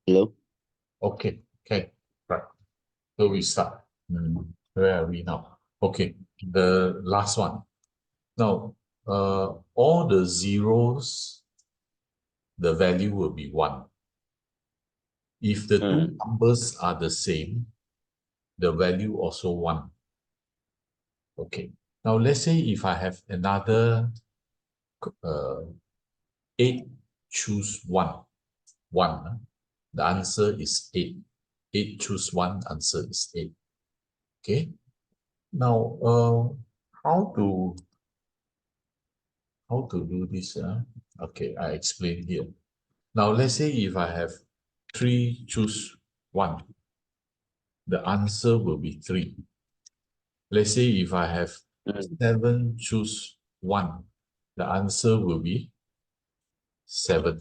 Hello. Okay, right. So we start. Where are we now? Okay, the last one. Now, all the zeros, the value will be 1. If the two Mm, numbers are the same, the value also 1. Okay. Now, let's say if I have another uh, 8, choose 1. 1. The answer is 8. 8 choose 1, answer is 8. Okay. Now, how to how to do this? Okay, I explain here. Now, let's say if I have 3 choose 1, the answer will be 3. Let's say if I have mm, 7 choose 1, the answer will be 7.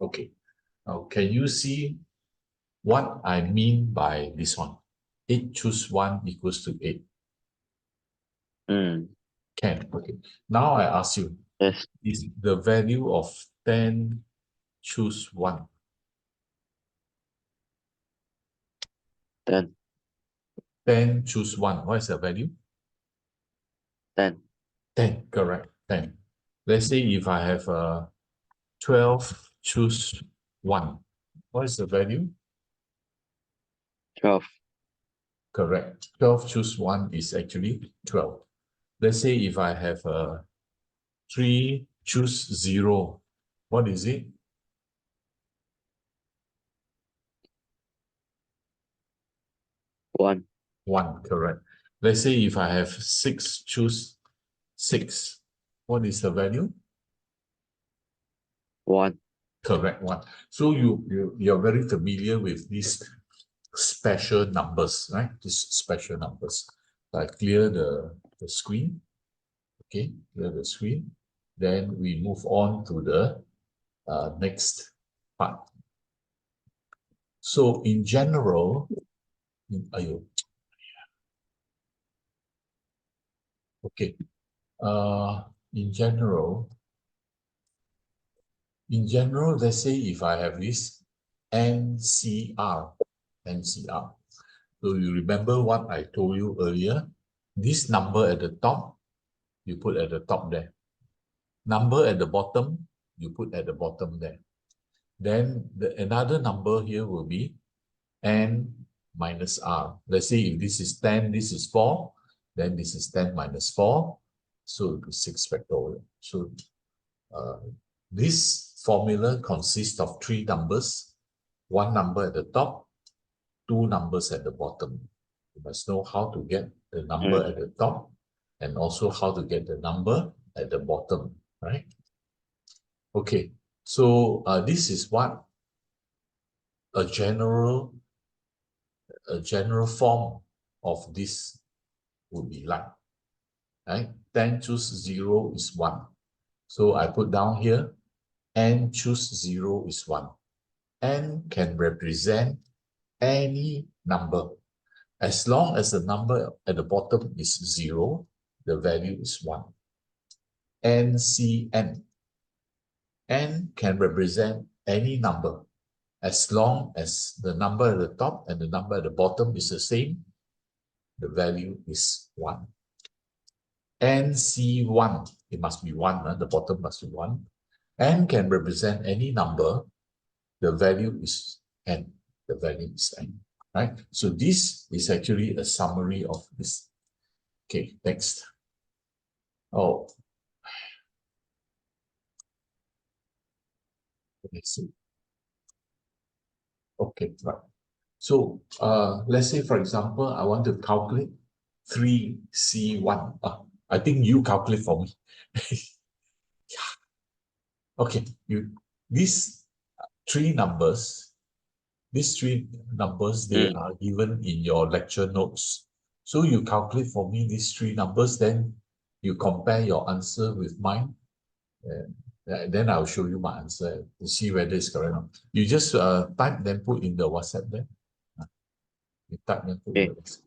Okay. Now, can you see what I mean by this one? 8 choose 1 equals to 8. mm. Can. Okay. Now I ask you, Yes. is the value of 10 choose 1? 10. 10 choose 1. What is the value? 10. 10, correct. 10. Let's say if I have 12 choose 1. What is the value? 12. Correct. 12 choose 1 is actually 12. Let's say if I have 3 choose 0. What is it? 1. 1, correct. Let's say if I have 6 choose 6. What is the value? 1. Correct, 1. So you're very familiar with these special numbers, right? These special numbers. I clear the screen. Okay, clear the screen. Then we move on to the next part. So in general, ayo, okay. In general, let's say if I have this NCR, NCR. So you remember what I told you earlier? This number at the top, you put at the top there. Number at the bottom, you put at the bottom there. Then another number here will be n minus r. Let's say if this is 10, this is 4, then this is 10 minus 4, so it will be 6 factorial. So uh, this formula consists of 3 numbers, 1 number at the top, 2 numbers at the bottom. You must know how to get the number Mm, at the top and also how to get the number at the bottom, right? Okay, so this is what a general form of this would be like, right? 10 choose 0 is 1. So I put down here, n choose 0 is 1. N can represent any number. As long as the number at the bottom is 0, the value is 1. NCN. N can represent any number. As long as the number at the top and the number at the bottom is the same, the value is 1. NC1, it must be 1, the bottom must be 1. N can represent any number, the value is N. The value is N, right? So this is actually a summary of this. Okay, next. Oh, let's see. Okay, right. So let's say, for example, I want to calculate 3C1. I think you calculate for me. Okay, these three numbers, they mm. are given in your lecture notes. So you calculate for me these 3 numbers, then you compare your answer with mine. And then I'll show you my answer to see whether it's correct or not. You just type, then put in the WhatsApp there. You type, then put in the Okay. WhatsApp.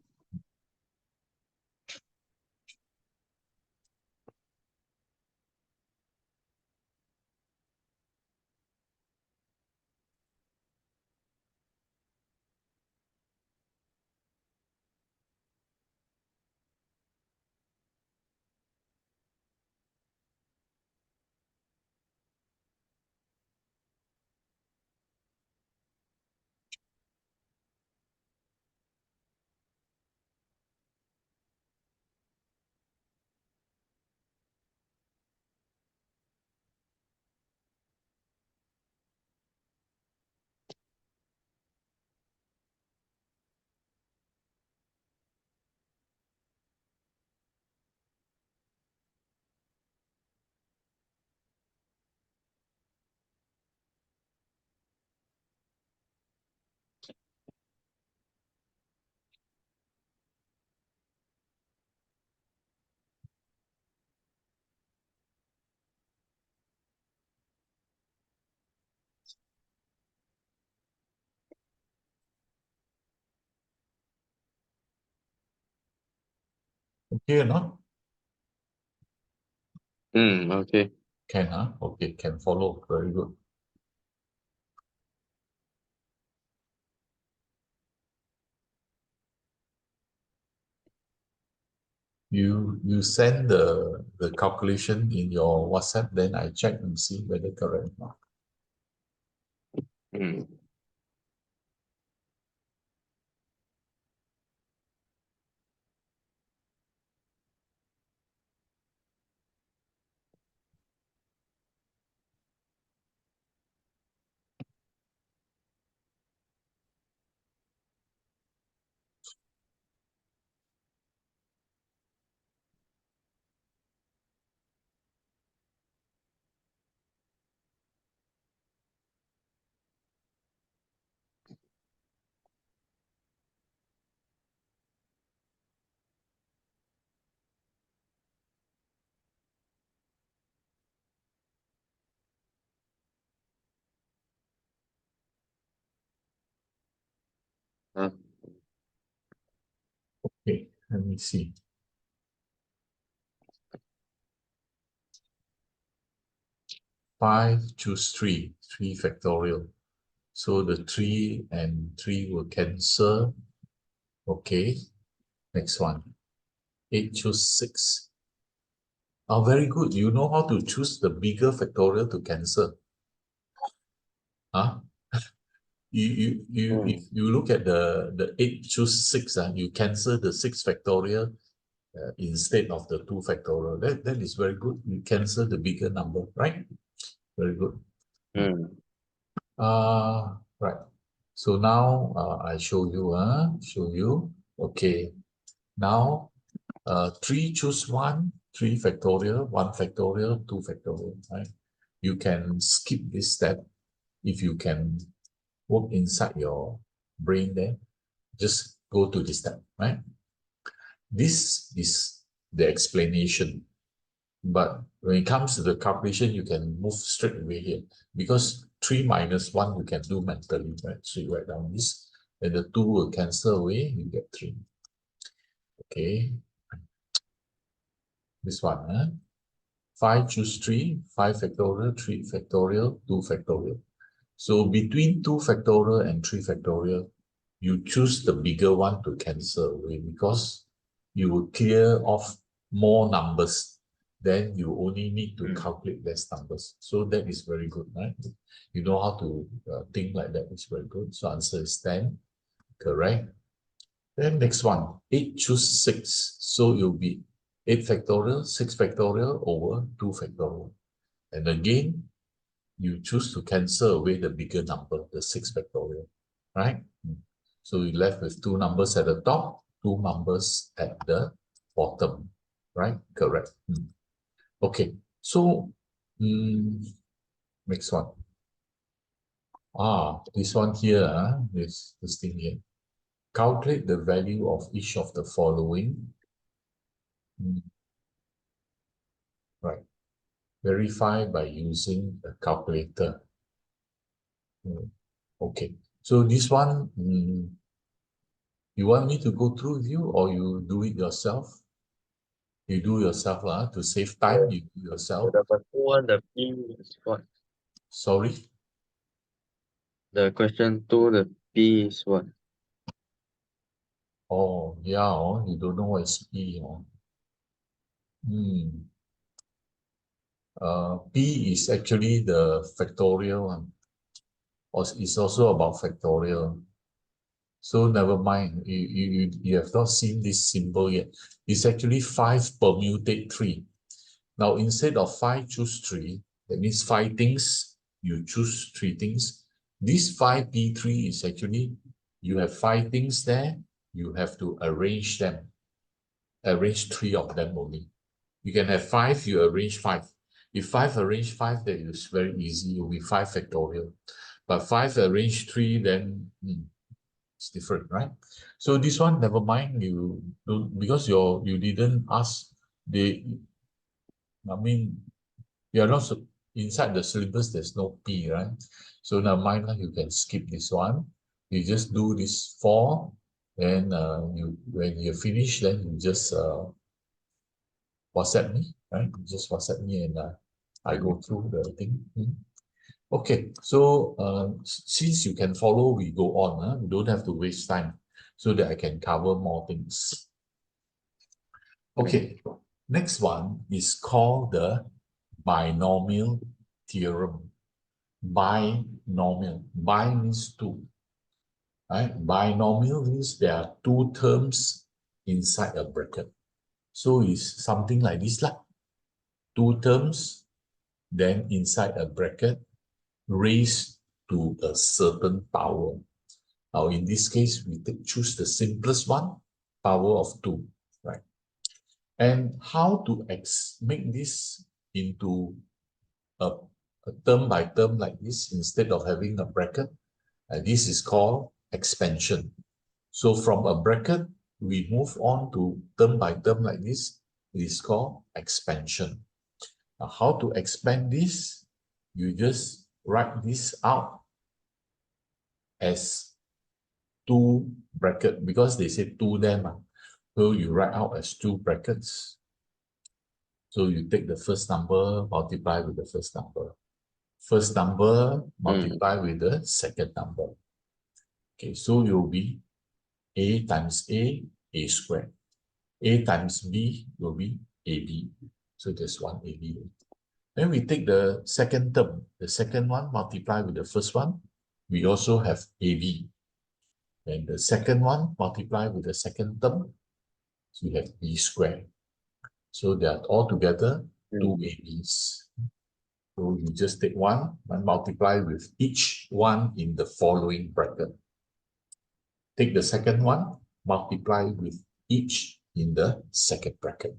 Here, no? Okay. Can, huh? Okay, can follow. Very good. You send the calculation in your WhatsApp, then I check and see whether correct or not. Mm. Uh, Okay, let me see. 5 choose 3, 3 factorial. So the 3 and 3 will cancel. Okay, next one. 8 choose 6. Oh, very good. You know how to choose the bigger factorial to cancel. Huh? If mm. you look at the 8 choose 6, you cancel the 6 factorial instead of the 2 factorial. That is very good. You cancel the bigger number, right? Very good. Mm. Right. So now I show you. Okay. Now 3 choose 1, 3 factorial, 1 factorial, 2 factorial, right? You can skip this step if you can work inside your brain there. Just go to this step, right? This is the explanation. But when it comes to the calculation, you can move straight away here because 3 minus 1 you can do mentally, right? So you write down this, and the 2 will cancel away, you get 3. Okay, this one, huh? 5 choose 3, 5 factorial, 3 factorial, 2 factorial. So between 2 factorial and 3 factorial, you choose the bigger one to cancel away because you will clear off more numbers. Then you only need to Mm. calculate less numbers. So that is very good, right? You know how to think like that. It's very good. So answer is 10, correct? Then next one, 8 choose 6. So it will be 8 factorial, 6 factorial over 2 factorial. And again, you choose to cancel away the bigger number, the 6 factorial, right? So you left with 2 numbers at the top, 2 numbers at the bottom, right? Correct. Okay, so next one. This one here, this thing here. Calculate the value of each of the following. Right. Verify by using a calculator. Okay. So this one, you want me to go through with you or you do it yourself? You do yourself to save time, you do yourself. The number 2 the P is what? Sorry. The question 2, the P is what? Oh, yeah, you don't know what is P. Hmm. P is actually the factorial one. Or it's also about factorial. So never mind. You have not seen this symbol yet. It's actually 5 permutate 3. Now, instead of 5 choose 3, that means 5 things, you choose 3 things. This 5P3 is actually, you have 5 things there, you have to arrange them. Arrange 3 of them only. You can have 5, you arrange 5. If 5 arrange 5, then it's very easy, it will be 5 factorial. But 5 arrange 3, then it's different, right? So this one, never mind, you don't, because you didn't ask, I mean, you're not inside the syllabus, there's no P, right? So never mind, you can skip this one. You just do this 4, then you when you finish, then you just WhatsApp me, right? Just WhatsApp me and I go through the thing. Okay, so since you can follow, we go on. We don't have to waste time so that I can cover more things. Okay, next one is called the binomial theorem. Binomial. Bi means two. Right? Binomial means there are two terms inside a bracket. So it's something like this lah. Two terms, then inside a bracket, raised to a certain power. Now, in this case, we choose the simplest one, power of 2, right? And how to make this into a term by term like this instead of having a bracket? This is called expansion. So from a bracket, we move on to term by term like this. It is called expansion. Now, how to expand this? You just write this out as two brackets because they say two there. So you write out as two brackets. So you take the first number, multiply with the first number. First number, multiply with the second number. Okay, so it will be A times A squared. A times B will be AB. So there's one AB. Then we take the second term. The second one multiply with the first one. We also have AB. And the second one multiply with the second term. So we have B squared. So they are all together two ABs. So you just take one and multiply with each one in the following bracket. Take the second one, multiply with each in the second bracket.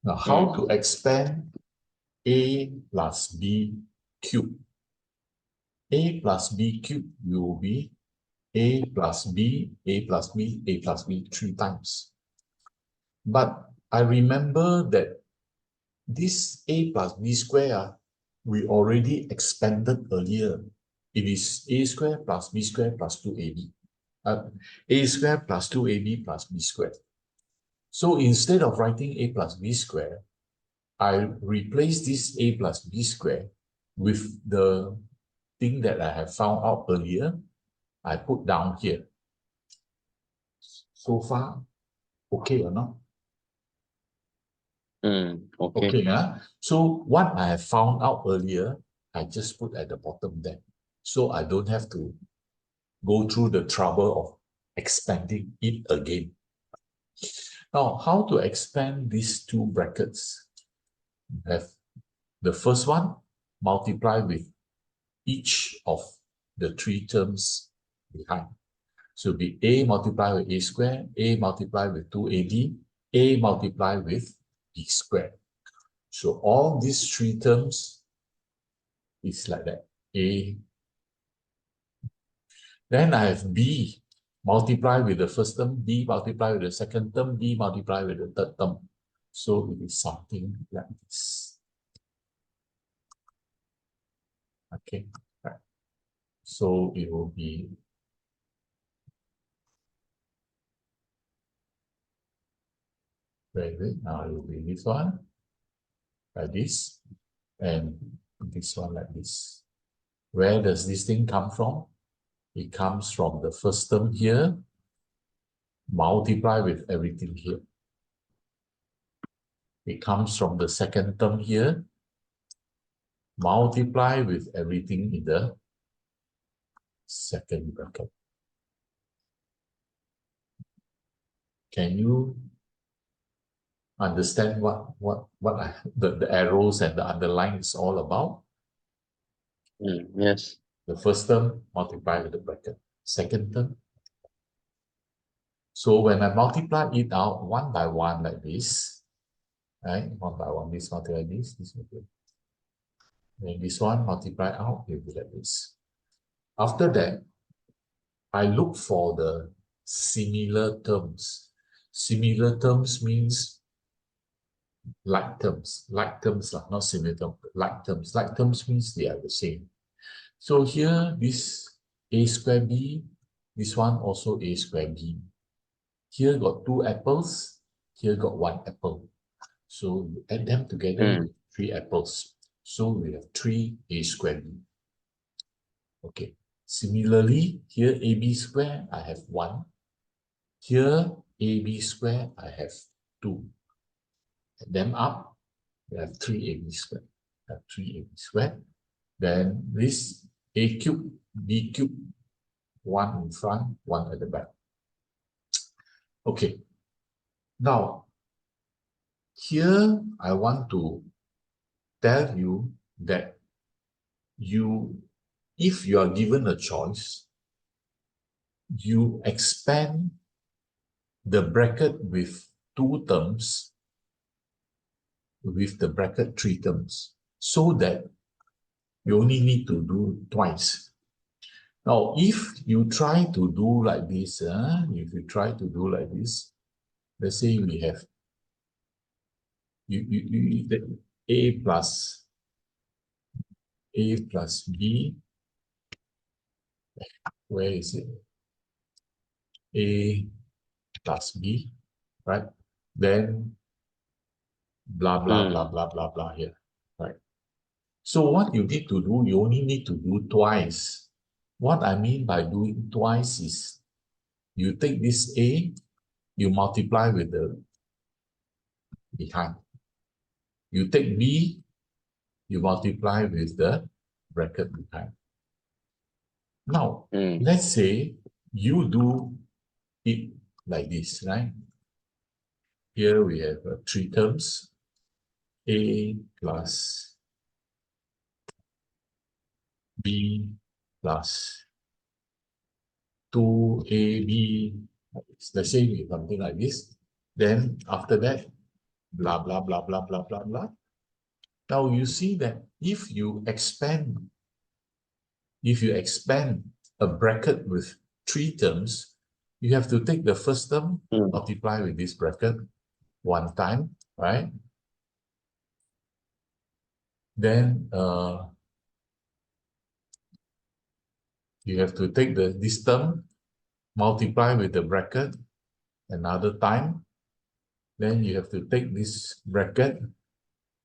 Now, how to expand A plus B cubed? A plus B cubed will be A plus B, A plus B, A plus B 3 times. But I remember that this A plus B square, we already expanded earlier. It is A square plus B square plus 2AB. A square plus 2AB plus B squared. So instead of writing A plus B square, I replace this A plus B square with the thing that I have found out earlier. I put down here. So far, okay or not? Okay. Okay, so what I have found out earlier, I just put at the bottom there. So I don't have to go through the trouble of expanding it again. Now, how to expand these two brackets? We have the first one, multiply with each of the three terms behind. So it'll be A multiplied with A squared, A multiplied with 2AD, A multiplied with B squared. So all these three terms is like that. A. Then I have B multiplied with the first term, B multiplied with the second term, B multiplied with the third term. So it is something like this. Okay. Right. So it will be very good. Now it will be this one like this, and this one like this. Where does this thing come from? It comes from the first term here, multiply with everything here. It comes from the second term here, multiply with everything in the second bracket. Can you understand what the arrows and the underline is all about? Yes. The first term, multiply with the bracket. Second term. So when I multiply it out one by one like this, right? One by one, this multiply this will be. Then this one multiply out, it will be like this. After that, I look for the similar terms. Similar terms means like terms. Like terms, not similar terms, like terms. Like terms means they are the same. So here, this A square B, this one also A square B. Here got two apples. here got 1 apple. So you add them together, you get 3 apples. So we have 3a squared b. Okay. Similarly, here ab square, I have 1. Here, ab square, I have 2. Add them up, we have 3ab squared. I have 3ab squared. Then this a cube, b cube, 1 in front, 1 at the back. Okay. Now, here I want to tell you that if you are given a choice, you expand the bracket with 2 terms with the bracket 3 terms, so that you only need to do twice. Now, if you try to do like this, let's say we have a plus b, where is it? A plus b, right? Then blah, blah, blah, blah, blah, blah here, right? So what you need to do, you only need to do twice. What I mean by doing twice is you take this a, you multiply with the behind. You take b, you multiply with the bracket behind. Now, let's say you do it like this, right? Here we have 3 terms, a plus b plus 2ab. Let's say something like this. Then after that, blah, blah, blah, blah, blah, blah, blah. Now you see that if you expand a bracket with 3 terms, you have to take the first term, multiply with this bracket 1 time, right? Then you have to take this term, multiply with the bracket another time. Then you have to take this bracket,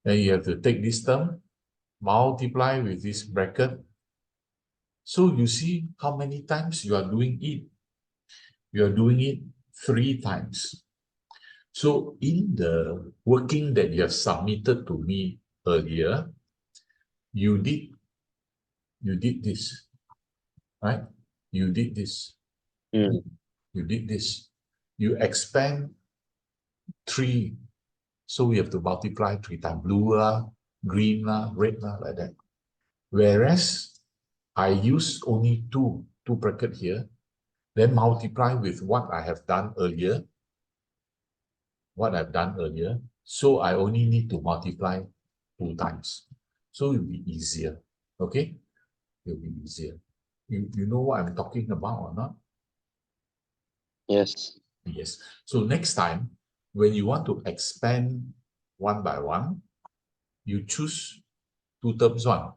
then you have to take this term, multiply with this bracket. So you see how many times you are doing it. You are doing it 3 times. So in the working that you have submitted to me earlier, you did this, right? You did this. You did this. You expand 3. So we have to multiply 3 times. Blue, green, red, like that. Whereas I use only two bracket here, then multiply with what I have done earlier. So I only need to multiply 2 times. So it will be easier. Okay? It will be easier. You know what I'm talking about or not? Yes. Yes. So next time, when you want to expand 1 by 1, you choose 2 terms 1.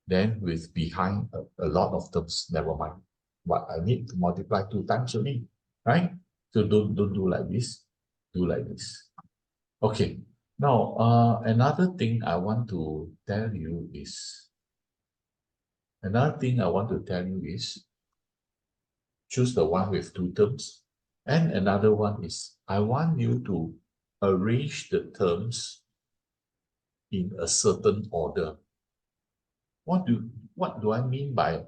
Then with behind a lot of terms, never mind. But I need to multiply 2 times only, right? So don't do like this. Do like this. Okay. Now, another thing I want to tell you is, choose the one with 2 terms. And another one is, I want you to arrange the terms in a certain order. What do I mean by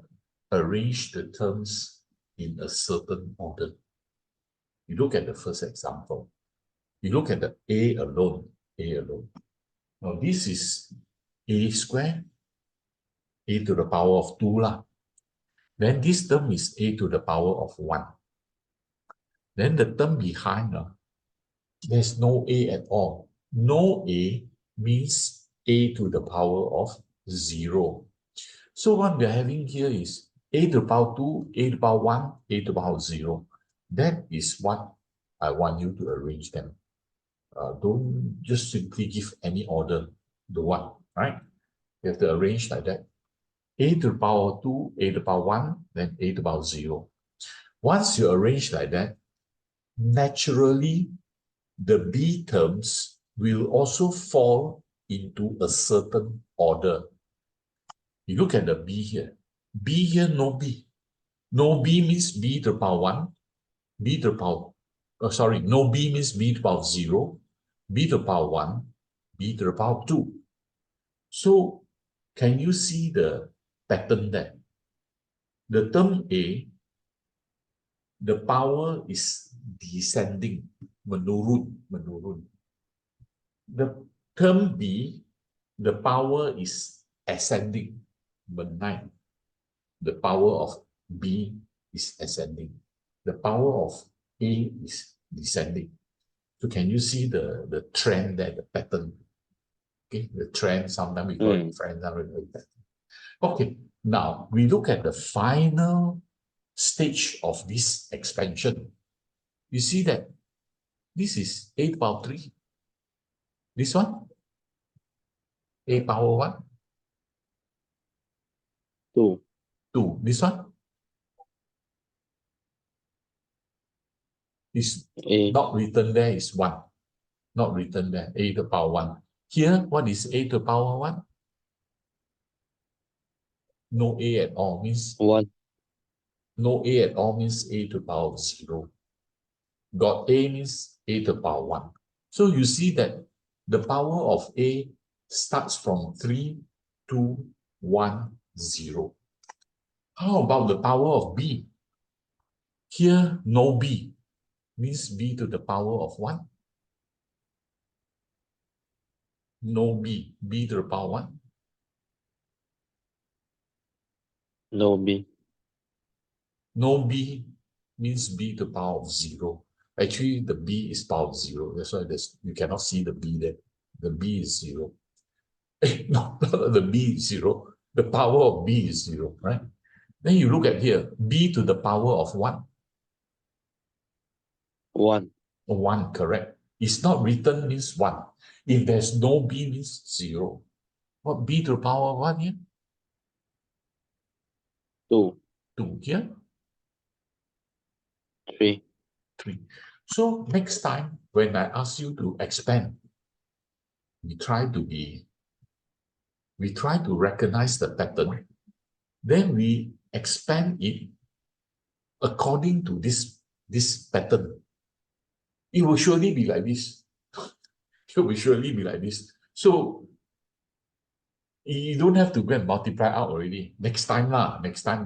arrange the terms in a certain order? You look at the first example. You look at the a alone. Now this is a square, a to the power of 2 lah. Then this term is a to the power of 1. Then the term behind, there's no a at all. No a means a to the power of 0. So what we are having here is a to the power 2, a to the power 1, a to the power 0. That is what I want you to arrange them. Don't just simply give any order to one, right? You have to arrange like that. A to the power 2, a to the power 1, then a to the power 0. Once you arrange like that, naturally, the B terms will also fall into a certain order. You look at the B here. B here, no B. No B means B to the power 1. B to the power, no B means B to the power 0. B to the power 1. B to the power 2. So, can you see the pattern there? The term A, the power is descending, menurun. The term B, the power is ascending, menaik. The power of B is ascending. The power of A is descending. So can you see the trend there, the pattern? Okay, the trend, sometimes we call it trend, sometimes we call it pattern. Okay, now we look at the final stage of this expansion. You see that this is A power 3. This one, A power 1. 2. 2. This one is A. not written there, is 1. Not written there, A to the power 1. Here, what is A to the power 1? No A at all means 1. no A at all means A to the power 0. Got A means A to the power 1. So you see that the power of A starts from 3, 2, 1, 0. How about the power of B? Here, no B means B to the power of 1. No B, B to the power 1. No B. No B means B to the power of 0. Actually, the B is power 0. That's why you cannot see the B there. The B is 0. No, the B is 0. The power of B is 0, right? Then you look at here, B to the power of 1. 1. 1, correct. It's not written means 1. If there's no B means 0. What B to the power of 1 here? 2. 2 here? 3. 3. So next time when I ask you to expand, we try to recognize the pattern, then we expand it according to this pattern. It will surely be like this. It will surely be like this. So you don't have to go and multiply out already. Next time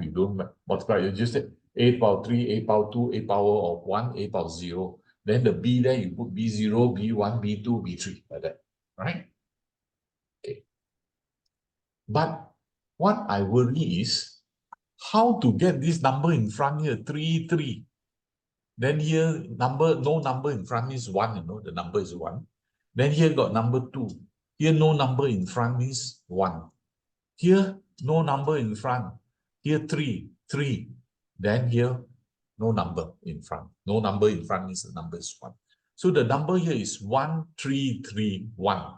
you don't multiply. You just say A power 3, A power 2, A power of 1, A power 0. Then the B there, you put B0, B1, B2, B3, like that. Right? Okay. But what I worry is how to get this number in front here, 3, 3. Then here, no number in front means 1, the number is 1. Then here got number 2. Here, no number in front means 1. Here, no number in front. Here, 3, 3. Then here, no number in front. No number in front means the number is 1. So the number here is 1, 3, 3, 1.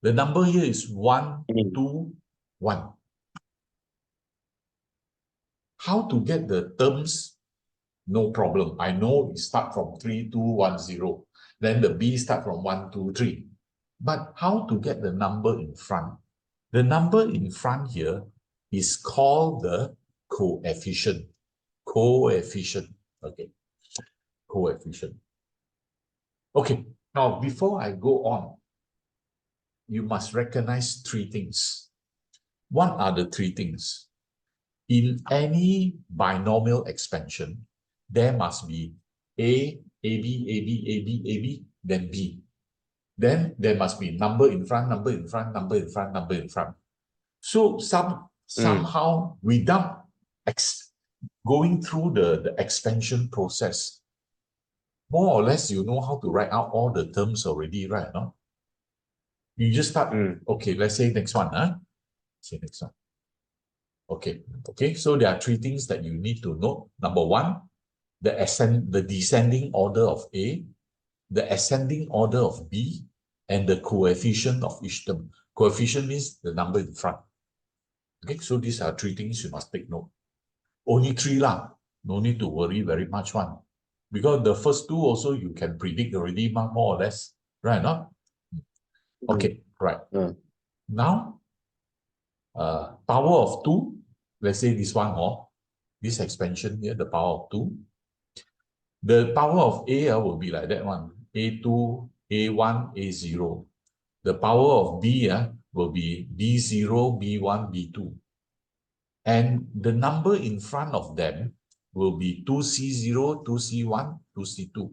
The number here is 1, 2, 1. How to get the terms? No problem. I know it start from 3, 2, 1, 0. Then the B start from 1, 2, 3. But how to get the number in front? The number in front here is called the coefficient. Coefficient. Okay. Coefficient. Okay. Now, before I go on, you must recognize 3 things. What are the 3 things? In any binomial expansion, there must be A, AB, AB, AB, AB, then B. Then there must be number in front, number in front, number in front, number in front. So somehow, without going through the expansion process, more or less you know how to write out all the terms already, right? No? You just start, okay, let's say next one, say next one. Okay, so there are 3 things that you need to know. Number 1, the descending order of A, the ascending order of B, and the coefficient of each term. Coefficient means the number in front. Okay, so these are 3 things you must take note. Only 3 lah. No need to worry very much one. Because the first two also you can predict already, more or less. Right, no? Okay, right. Now, power of 2, let's say this one, or this expansion here, the power of 2. The power of A will be like that one. A2, A1, A0. The power of B will be B0, B1, B2. And the number in front of them will be 2C0, 2C1, 2C2.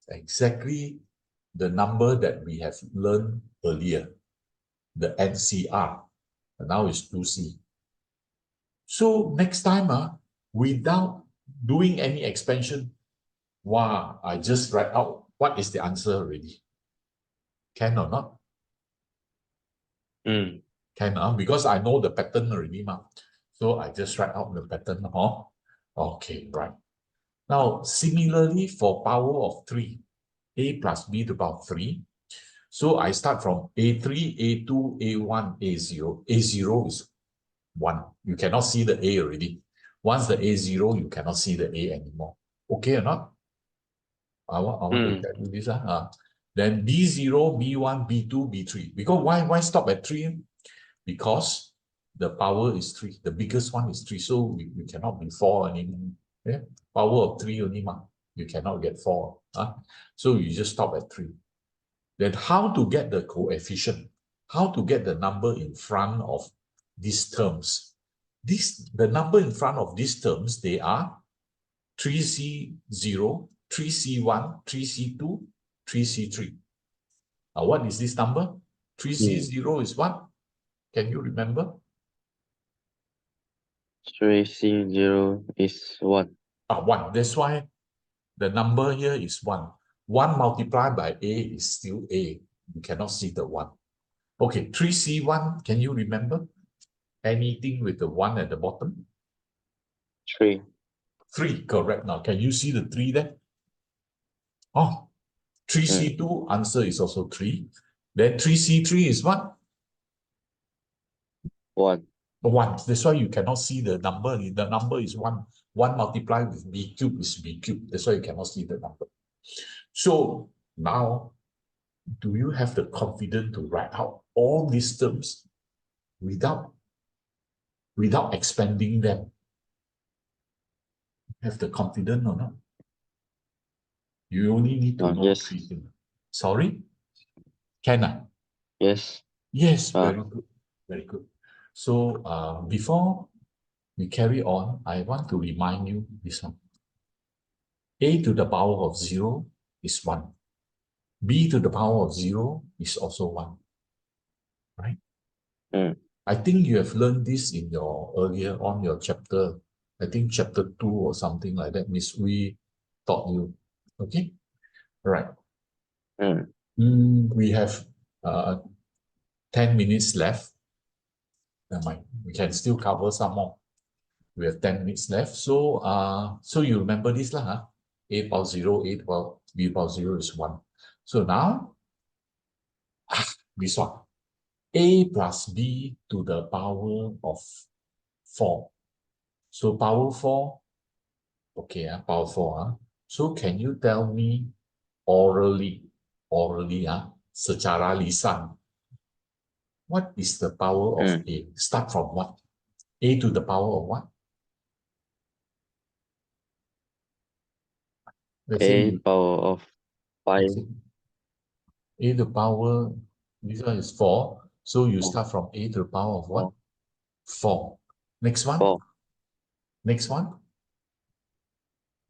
Exactly the number that we have learned earlier, the NCR. And now it's 2C. So next time, without doing any expansion, wow, I just write out what is the answer already. Can or not? Can, because I know the pattern already, ma. So I just write out the pattern, huh? Okay, right. Now, similarly for power of 3, A plus B to the power of 3. So I start from A3, A2, A1, A0. A0 is 1. You cannot see the A already. Once the A0, you cannot see the A anymore. Okay or not? I want to tell you this. Then B0, B1, B2, B3. Because why stop at 3? Because the power is 3. The biggest one is 3. So we cannot be 4 anymore. Yeah? Power of 3 only. You cannot get 4. So you just stop at 3. Then how to get the coefficient? How to get the number in front of these terms? The number in front of these terms, they are 3C0, 3C1, 3C2, 3C3. Now, what is this number? 3C0 is what? Can you remember? 3C0 is 1. 1. That's why the number here is 1. 1 multiplied by A is still A. You cannot see the 1. Okay, 3C1, can you remember? Anything with the 1 at the bottom? 3. 3, correct. Now, can you see the 3 there? Oh, 3C2, answer is also 3. Then 3C3 is what? 1. 1. That's why you cannot see the number. The number is 1. 1 multiplied with B cube is B cube. That's why you cannot see the number. So now, do you have the confidence to write out all these terms without expanding them? Have the confidence or not? You only need to know Yes. 3 things. Sorry? Can I? Yes. Yes, very good. Very good. So before we carry on, I want to remind you this one. A to the power of 0 is 1. B to the power of 0 is also 1. Right? I think you have learned this in your earlier on your chapter, I think chapter 2 or something like that. Miss We taught you. Okay? All right. We have 10 minutes left. Never mind. We can still cover some more. We have 10 minutes left. So so you remember this lah, huh? A power 0, A power B power 0 is 1. So now this one. A plus B to the power of 4. So power 4. Okay, power 4. So can you tell me orally, secara lisan, what is the power of A? Start from what? A to the power of what? Let's say A power of 5. A to the power, this one is 4. So you start from A to the power of what? 4. Next one? 4. Next one?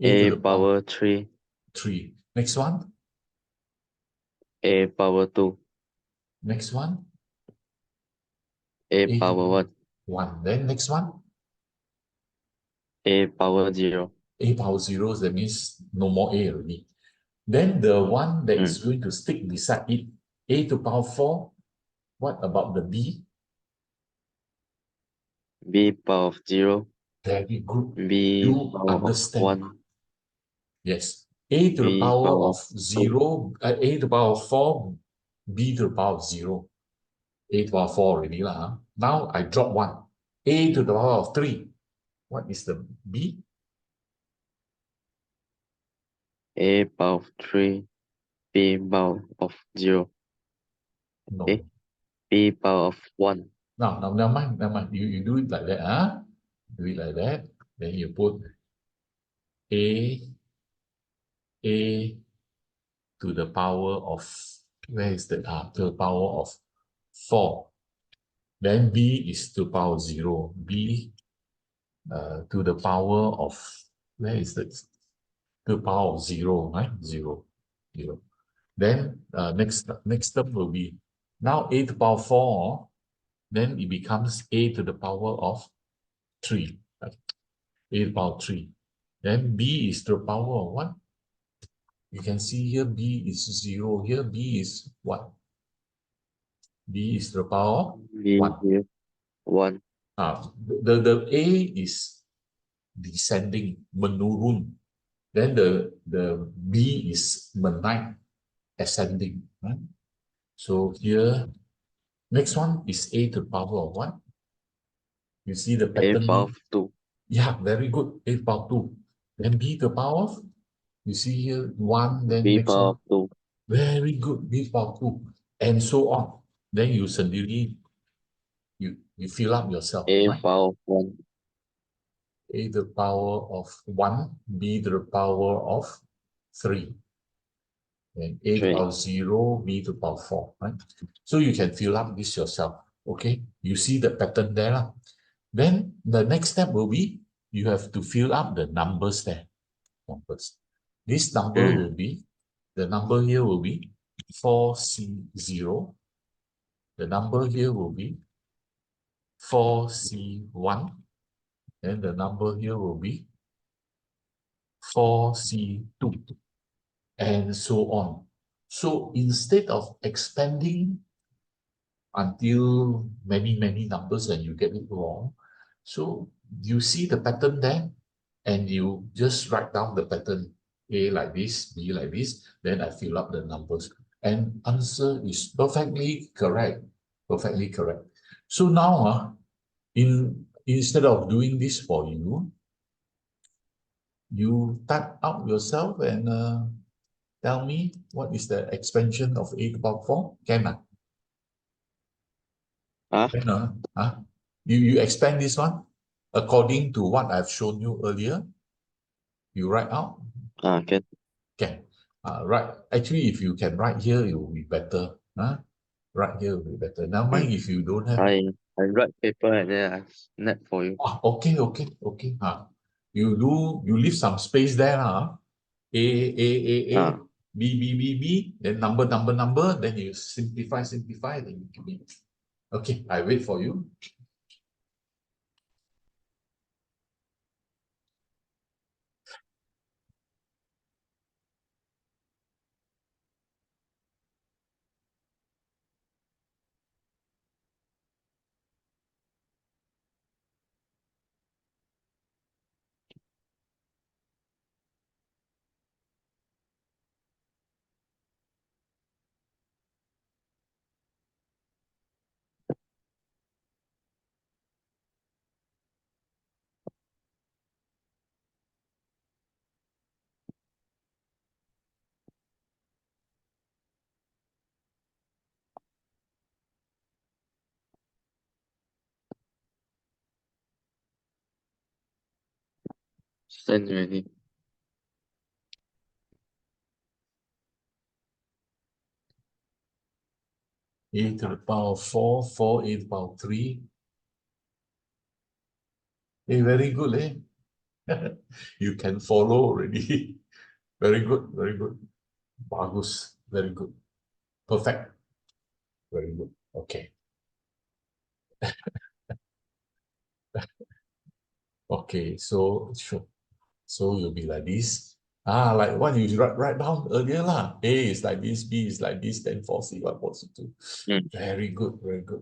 A power 3. 3. Next one? A power 2. Next one? A A to power 1. 1. Then next one? A power 0. A power 0, that means no more A already. Then the one that is going to stick beside it, A to power 4, what about the B? B power of 0. Very good. B You power of understand. 1. Yes. A to the B power power of 0, A to the power of 4, B to the power of 0. A to the power of 4 already. Now I drop 1. A to the power of 3. What is the B? A power of 3, B power of 0, No. B power of 1. Now, never mind. You do it like that, huh? Do it like that. Then you put A to the power of, where is that? To the power of 4. Then B is to the power of 0. B to the power of, where is that? To the power of 0, right? 0. Then next term will be, now A to the power of 4, then it becomes A to the power of 3. Right? A to the power of 3. Then B is to the power of what? You can see here B is 0. Here B is what? B is to the power of B 1. 0, 1. The A is descending, menurun. Then the B is menaik, ascending. Right? So here, next one is A to the power of 1. You see the A pattern power here? of 2. Yeah, very good. A to the power of 2. Then B to the power of, you see here, 1, then B next power one. of 2. Very good. B to the power of 2. And so on. Then you sendiri, you fill up yourself, A right? power of 1. A to the power of 1, B to the power of 3. And A to the 3. power of 0, B to the power of 4, right? So you can fill up this yourself, okay? You see the pattern there. Lah. Then the next step will be, you have to fill up the numbers there. Numbers. This number will be, the number here will be 4C0. The number here will be 4C1. And the number here will be 4C2. And so on. So instead of expanding until many numbers and you get it wrong, so you see the pattern there and you just write down the pattern, A like this, B like this, then I fill up the numbers. And answer is perfectly correct. Perfectly correct. So now, instead of doing this for you, you type out yourself and tell me what is the expansion of A to the power 4? Can I? Ah, Can I? Huh? You expand this one according to what I've shown you earlier. You write out. can. Can. Right. Actually, if you can write here, it will be better. Huh? Right here will be better. Now, mind if you don't have. I write paper and then I snap for you. Okay. You leave some space there. A, Ah, B, then number, then you simplify, then you give me. Okay, I wait for you. send already. A to the power of 4, 4A to the power of 3. Hey, very good, eh? You can follow already. Very good. Bagus, very good. Perfect. Very good. Okay. Okay, so sure. So you'll be like this. Like what you write down earlier lah. A is like this, B is like this, then 4C1, 4C2. Mm. Very good.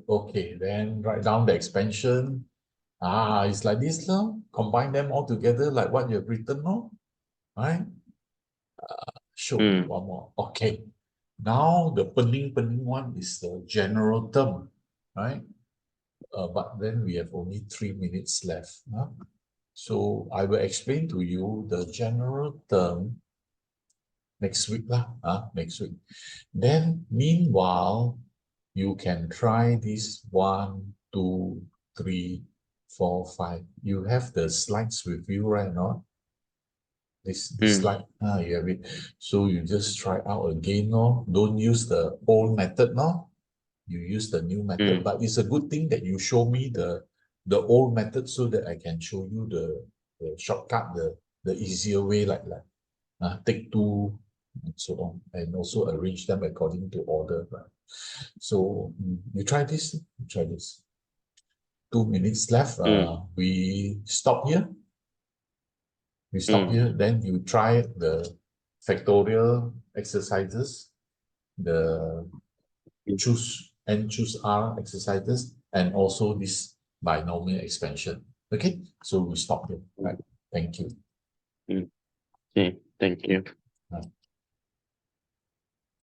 Okay, then write down the expansion. It's like this now. Combine them all together like what you have written now. Right? Sure, Mm. one more. Okay. Now the pening one is the general term, right? But then we have only 3 minutes left. Huh? So I will explain to you the general term next week lah, next week. Then meanwhile, you can try this 1, 2, 3, 4, 5. You have the slides with you right now. This slide, you have it. So you just try out again, no? Don't use the old method, no? You use the new method, but it's a good thing that you show me the old method so that I can show you the shortcut, the easier way, like take two and so on, and also arrange them according to order. Right? So you try this. You try this. 2 minutes left. We stop here. We stop here. Then you try the factorial exercises, the choose R exercises, and also this binomial expansion. Okay, so we stop here. Right. Thank you. Okay, thank you. Right.